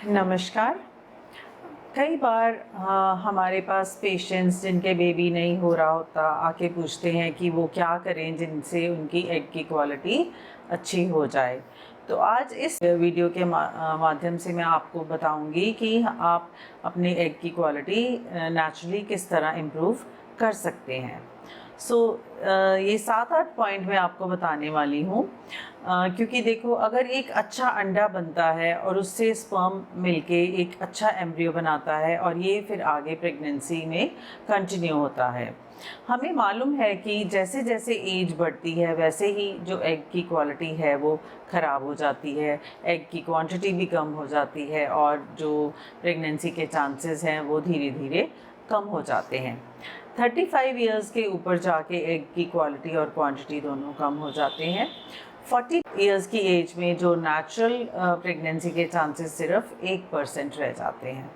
नमस्कार। कई बार हमारे पास पेशेंट्स जिनके बेबी नहीं हो रहा होता आके पूछते हैं कि वो क्या करें जिनसे उनकी एग की क्वालिटी अच्छी हो जाए। तो आज इस वीडियो के माध्यम से मैं आपको बताऊंगी कि आप अपनी एग की क्वालिटी नेचुरली किस तरह इम्प्रूव कर सकते हैं। ये 7-8 पॉइंट मैं आपको बताने वाली हूँ, क्योंकि देखो, अगर एक अच्छा अंडा बनता है और उससे स्पर्म मिलके एक अच्छा एम्ब्रियो बनाता है और ये फिर आगे प्रेगनेंसी में कंटिन्यू होता है। हमें मालूम है कि जैसे जैसे एज बढ़ती है वैसे ही जो एग की क्वालिटी है वो ख़राब हो जाती है, एग की क्वांटिटी भी कम हो जाती है और जो प्रेगनेंसी के चांसेस हैं वो धीरे धीरे कम हो जाते हैं। 35 इयर्स के ऊपर जाके एग की क्वालिटी और क्वांटिटी दोनों कम हो जाते हैं। 40 इयर्स की एज में जो नेचुरल प्रेगनेंसी के चांसेस सिर्फ 1% रह जाते हैं।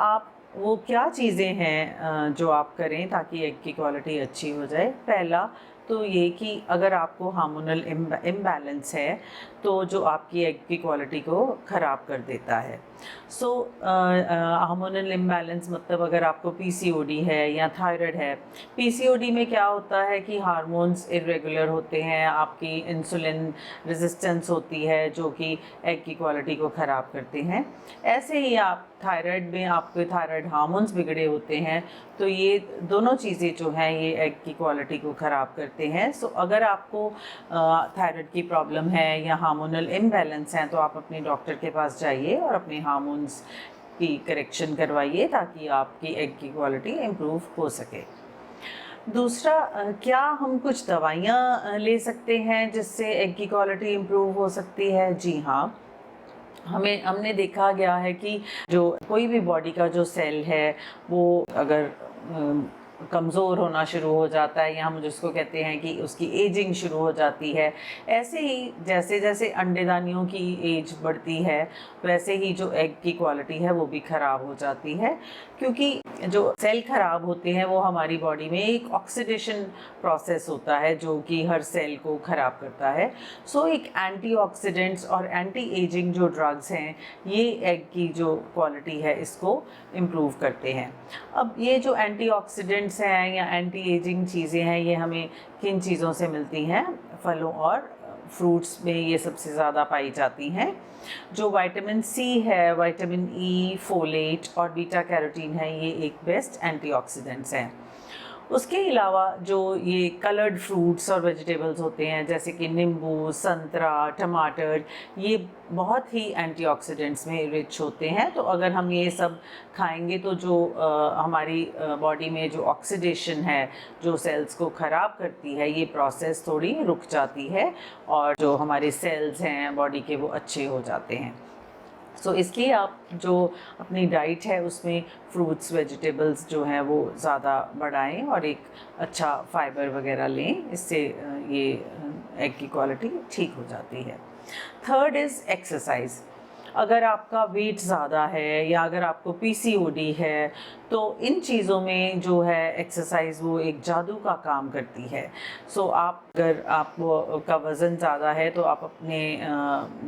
आप वो क्या चीज़ें हैं जो आप करें ताकि एग की क्वालिटी अच्छी हो जाए। पहला तो ये कि अगर आपको हार्मोनल इम्बैलेंस है तो जो आपकी एग की क्वालिटी को ख़राब कर देता है। हार्मोनल इम्बैलेंस मतलब अगर आपको पीसीओडी है या थायराइड है। पीसीओडी में क्या होता है कि हार्मोन्स इरेगुलर होते हैं, आपकी इंसुलिन रेजिस्टेंस होती है जो कि एग की क्वालिटी को ख़राब करते हैं। ऐसे ही आप थायराइड में आपके थायराइड हार्मोन्स बिगड़े होते हैं, तो ये दोनों चीज़ें जो हैं ये एग की क्वालिटी को ख़राब करते हैं। अगर आपको थायराइड की प्रॉब्लम है या हार्मोनल इम्बैलेंस है तो आप अपने डॉक्टर के पास जाइए और अपने हार्मोन्स की करेक्शन करवाइए ताकि आपकी एग की क्वालिटी इम्प्रूव हो सके। दूसरा, क्या हम कुछ दवाइयाँ ले सकते हैं जिससे एग की क्वालिटी इम्प्रूव हो सकती है? जी हाँ। हमने देखा गया है कि जो कोई भी बॉडी का जो सेल है वो अगर कमज़ोर होना शुरू हो जाता है या हम जिसको कहते हैं कि उसकी एजिंग शुरू हो जाती है, ऐसे ही जैसे जैसे अंडेदानियों की एज बढ़ती है वैसे ही जो एग की क्वालिटी है वो भी ख़राब हो जाती है, क्योंकि जो सेल ख़राब होते हैं वो हमारी बॉडी में एक ऑक्सीडेशन प्रोसेस होता है जो कि हर सेल को ख़राब करता है। एक एंटीऑक्सीडेंट्स और एंटी एजिंग जो ड्रग्स हैं ये एग की जो क्वालिटी है इसको इम्प्रूव करते हैं। अब ये जो एंटीऑक्सीडेंट्स हैं या एंटी एजिंग चीज़ें हैं ये हमें किन चीज़ों से मिलती हैं? फलों और फ्रूट्स में ये सबसे ज़्यादा पाई जाती हैं। जो विटामिन सी है, विटामिन ई, फोलेट और बीटा कैरोटीन है, ये एक बेस्ट एंटीऑक्सीडेंट्स हैं। उसके अलावा जो ये कलर्ड फ्रूट्स और वेजिटेबल्स होते हैं जैसे कि नींबू, संतरा, टमाटर, ये बहुत ही एंटीऑक्सीडेंट्स में रिच होते हैं। तो अगर हम ये सब खाएंगे तो जो हमारी बॉडी में जो ऑक्सीडेशन है जो सेल्स को ख़राब करती है ये प्रोसेस थोड़ी रुक जाती है और जो हमारे सेल्स हैं बॉडी के वो अच्छे हो जाते हैं। इसलिए आप जो अपनी डाइट है उसमें फ्रूट्स वेजिटेबल्स जो हैं वो ज़्यादा बढ़ाएं और एक अच्छा फाइबर वगैरह लें, इससे ये एग की क्वालिटी ठीक हो जाती है। Third is exercise. अगर आपका वेट ज़्यादा है या अगर आपको पीसीओडी है तो इन चीज़ों में जो है एक्सरसाइज वो एक जादू का काम करती है। अगर आपका वज़न ज़्यादा है तो आप अपने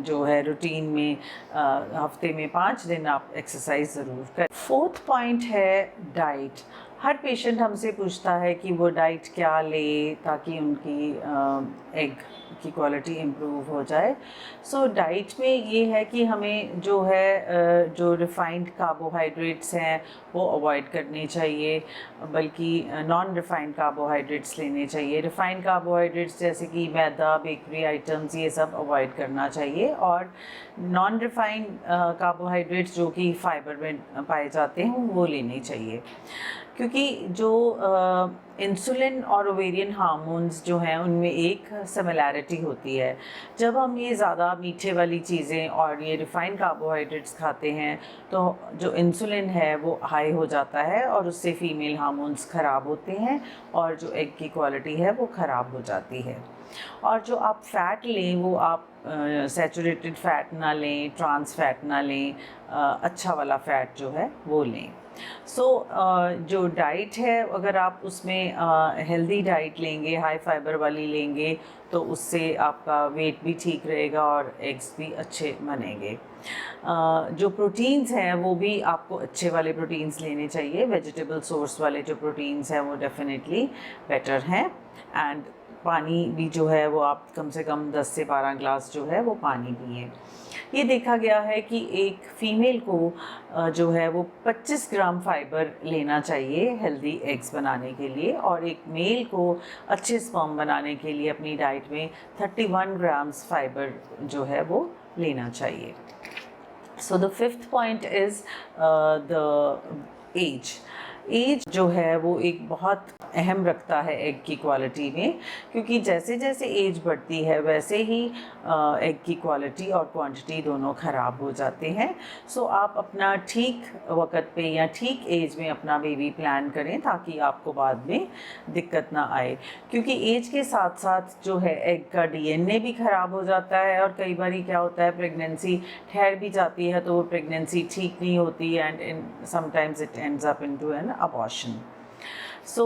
जो है रूटीन में हफ्ते में 5 दिन आप एक्सरसाइज ज़रूर करें। फोर्थ पॉइंट है डाइट। हर पेशेंट हमसे पूछता है कि वो डाइट क्या ले ताकि उनकी एग की क्वालिटी इम्प्रूव हो जाए। डाइट में ये है कि हमें जो है जो रिफ़ाइंड कार्बोहाइड्रेट्स हैं वो अवॉइड करने चाहिए, बल्कि नॉन रिफ़ाइंड कार्बोहाइड्रेट्स लेने चाहिए। रिफ़ाइंड कार्बोहाइड्रेट्स जैसे कि मैदा, बेकरी आइटम्स, ये सब अवॉइड करना चाहिए और नॉन रिफ़ाइंड कार्बोहाइड्रेट्स जो कि फाइबर में पाए जाते हैं वो लेने चाहिए, क्योंकि जो इंसुलिन और ओवेरियन हार्मोन्स जो हैं उनमें एक सिमिलैरिटी होती है। जब हम ये ज़्यादा मीठे वाली चीज़ें और ये रिफ़ाइंड कार्बोहाइड्रेट्स खाते हैं तो जो इंसुलिन है वो हाई हो जाता है और उससे फीमेल हार्मोन्स ख़राब होते हैं और जो एग की क्वालिटी है वो ख़राब हो जाती है। और जो आप फ़ैट लें वो आप सैचुरेटेड फ़ैट ना लें, ट्रांस फ़ैट ना लें, अच्छा वाला फ़ैट जो है वो लें। सो जो डाइट है अगर आप उसमें हेल्दी डाइट लेंगे, हाई फाइबर वाली लेंगे, तो उससे आपका वेट भी ठीक रहेगा और एग्स भी अच्छे बनेंगे। जो प्रोटीन्स हैं वो भी आपको अच्छे वाले प्रोटीन्स लेने चाहिए। वेजिटेबल सोर्स वाले जो प्रोटीन्स हैं वो डेफिनेटली बेटर हैं। एंड पानी भी जो है वो आप कम से कम 10 से 12 ग्लास जो है वो पानी पिएं। ये देखा गया है कि एक फ़ीमेल को जो है वो 25 ग्राम फाइबर लेना चाहिए हेल्दी एग्स बनाने के लिए, और एक मेल को अच्छे स्पर्म बनाने के लिए अपनी डाइट में 31 ग्राम्स फाइबर जो है वो लेना चाहिए। So the fifth point is the age. Age जो है वो एक बहुत अहम रखता है एग की क्वालिटी में, क्योंकि जैसे जैसे एज बढ़ती है वैसे ही एग की क्वालिटी और क्वांटिटी दोनों ख़राब हो जाते हैं। सो आप अपना ठीक वक्त पे या ठीक एज में अपना बेबी प्लान करें ताकि आपको बाद में दिक्कत ना आए, क्योंकि एज के साथ साथ जो है एग का डीएनए भी ख़राब हो जाता है, और कई बार क्या होता है प्रेगनेंसी ठहर भी जाती है तो वो प्रेगनेंसी ठीक नहीं होती, and in sometimes it ends up into an abortion. So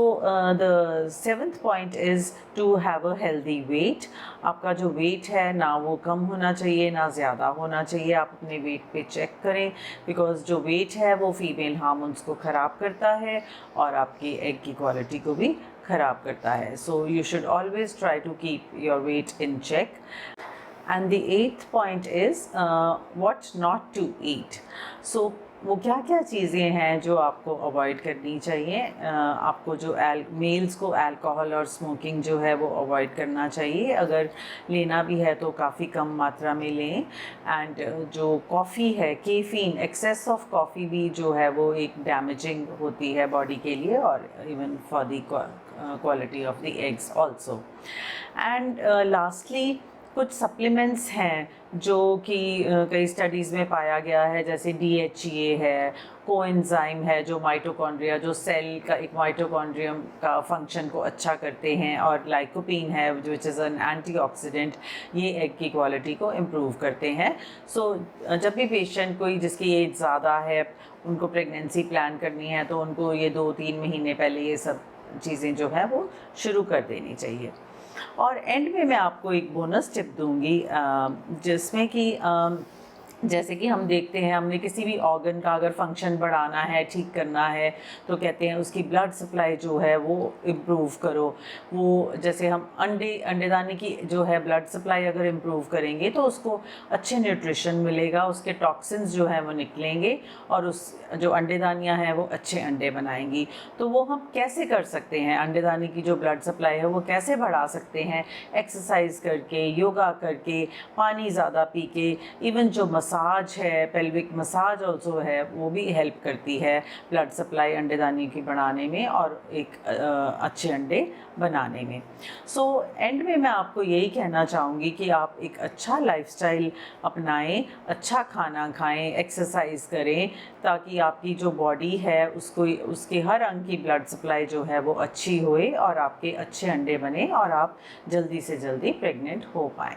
the seventh point is to have a healthy weight. आपका जो वेट है ना वो कम होना चाहिए ना ज़्यादा होना चाहिए। आप अपने वेट पे चेक करें, बिकॉज जो वेट है वो फीमेल हार्मोन्स को ख़राब करता है और आपकी एग की क्वालिटी को भी ख़राब करता है। So you should always try to keep your weight in check. And the eighth point is what not to eat. So वो क्या क्या चीज़ें हैं जो आपको अवॉइड करनी चाहिए। आपको जो मेल्स को अल्कोहल और स्मोकिंग जो है वो अवॉइड करना चाहिए। अगर लेना भी है तो काफ़ी कम मात्रा में लें। एंड जो कॉफ़ी है, कैफीन, एक्सेस ऑफ कॉफ़ी भी जो है वो एक डैमेजिंग होती है बॉडी के लिए, और even for the quality of the eggs also. And lastly कुछ सप्लीमेंट्स हैं जो कि कई स्टडीज़ में पाया गया है, जैसे DHEA है, कोएंजाइम है जो माइटोकॉन्ड्रिया, जो सेल का एक माइटोकॉन्ड्रियम का फंक्शन को अच्छा करते हैं, और लाइकोपीन है विच इज़ एन एंटीऑक्सीडेंट, ये एग की क्वालिटी को इम्प्रूव करते हैं। सो जब भी पेशेंट कोई जिसकी एज ज़्यादा है उनको प्रेगनेंसी प्लान करनी है तो उनको ये 2-3 महीने पहले ये सब चीज़ें जो है वो शुरू कर देनी चाहिए। और एंड में मैं आपको एक बोनस टिप दूंगी, जिसमें कि जैसे कि हम देखते हैं, हमने किसी भी ऑर्गन का अगर फंक्शन बढ़ाना है, ठीक करना है, तो कहते हैं उसकी ब्लड सप्लाई जो है वो इम्प्रूव करो। वो जैसे हम अंडेदानी की जो है ब्लड सप्लाई अगर इम्प्रूव करेंगे तो उसको अच्छे न्यूट्रिशन मिलेगा, उसके टॉक्सिन्स जो हैं वो निकलेंगे, और उस जो अंडेदानियाँ हैं वो अच्छे अंडे बनाएंगी। तो वो हम कैसे कर सकते हैं, अंडेदानी की जो ब्लड सप्लाई है वो कैसे बढ़ा सकते हैं? एक्सरसाइज करके, योगा करके, पानी ज़्यादा पी के, इवन जो मसाज है, पेल्विक मसाज ऑल्सो है, वो भी हेल्प करती है ब्लड सप्लाई अंडेदानी की बढ़ाने में और एक अच्छे अंडे बनाने में। सो एंड में मैं आपको यही कहना चाहूँगी कि आप एक अच्छा लाइफस्टाइल अपनाएं, अच्छा खाना खाएं, एक्सरसाइज करें, ताकि आपकी जो बॉडी है उसको, उसके हर अंग की ब्लड सप्लाई जो है वो अच्छी होए और आपके अच्छे अंडे बने और आप जल्दी से जल्दी प्रेग्नेंट हो पाएँ।